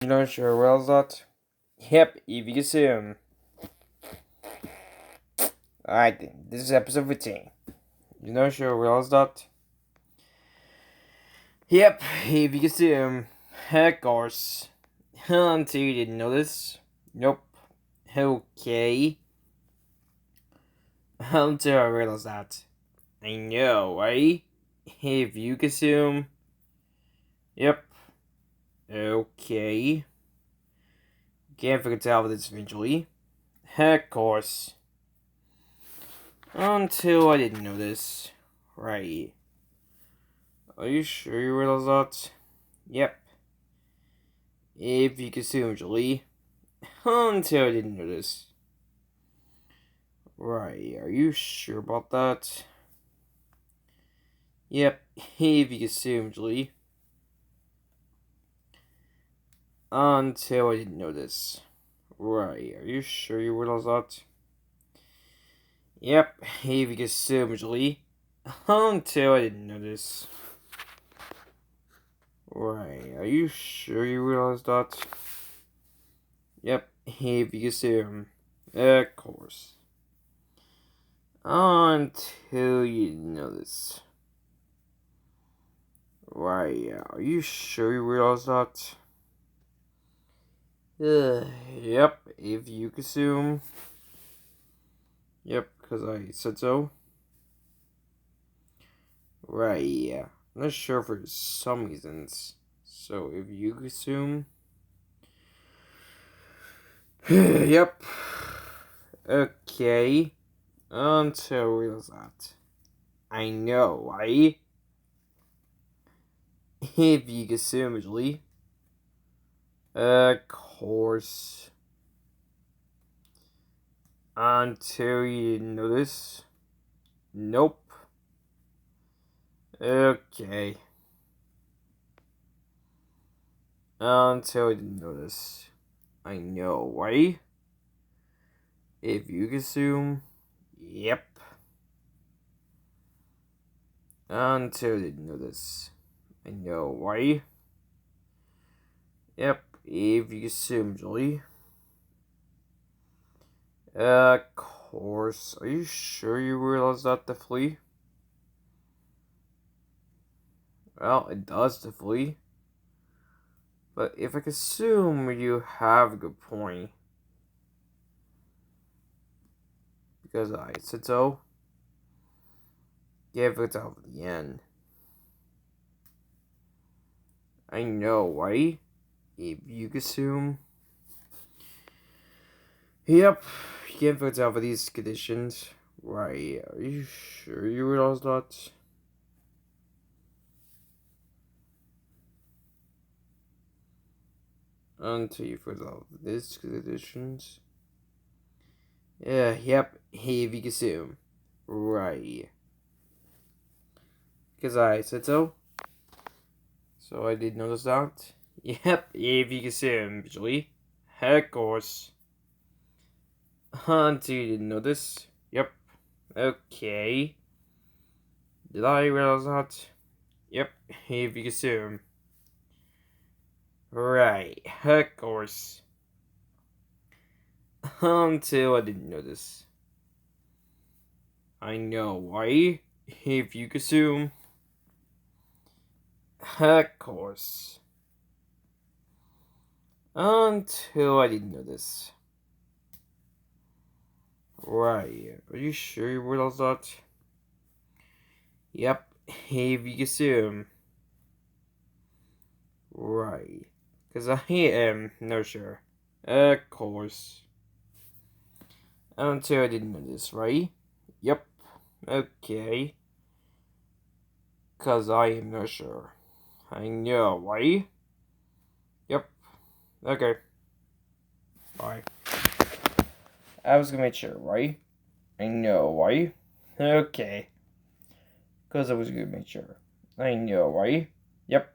Not sure what else that? Yep, if you assume. Alright then, this is episode 15. You not sure what else that? Yep, if you assume. Of course. Until you didn't know this. Nope. Okay. Until I realized that. I know, right? If you assume. Yep. Okay. Can't figure out this eventually. Of course. Until I didn't know this. Right. Are you sure you realize that? Yep. If you consume Julie. Until I didn't know this. Right. Are you sure about that? Yep. If you consume Julie. Until I didn't know this. Right. Are you sure you realize that? Yep. If you consume Julie. Until I didn't know this. Right. Are you sure you realize that? Yep. If you consume. Of course. Until you know this. Right, are you sure you realize that? Yep, if you consume. Yep, because I said so. Right, yeah. I'm not sure for some reasons. So if you consume. Yep. Okay. Until I realize that. I know, right? If you consume usually. Of course. Until you notice. Nope. Okay. Until I didn't notice. I know, right? If you consume. Yep. Until I didn't notice. I know, right? Yep. If you consume, Julie. Of course. Are you sure you realize that the flea? Well, it does the flea. But if I assume you have a good point. Because I said so. Give it out at the end. I know, right? If you assume. Yep. Give it out for these conditions. Right. Are you sure you realize that? Until you put out these conditions. Yeah, yep. If you assume. Right. Because I said so. So I did notice that. Yep, if you assume, visually. Of course. Until you didn't notice. Yep. Okay. Did I realize that? Yep, if you assume. Right, of course. Until I didn't notice. I know, why? If you assume. Of course. Until I didn't notice. Right, are you sure you realize that? Yep, if you assume. Right, because I am not sure. Of course. Until I didn't notice, right? Yep, okay. Because I am not sure. I know, right? Yep. Okay. Bye. I was gonna make sure, right? I know, right? Okay. Because I was gonna make sure. I know, right? Yep.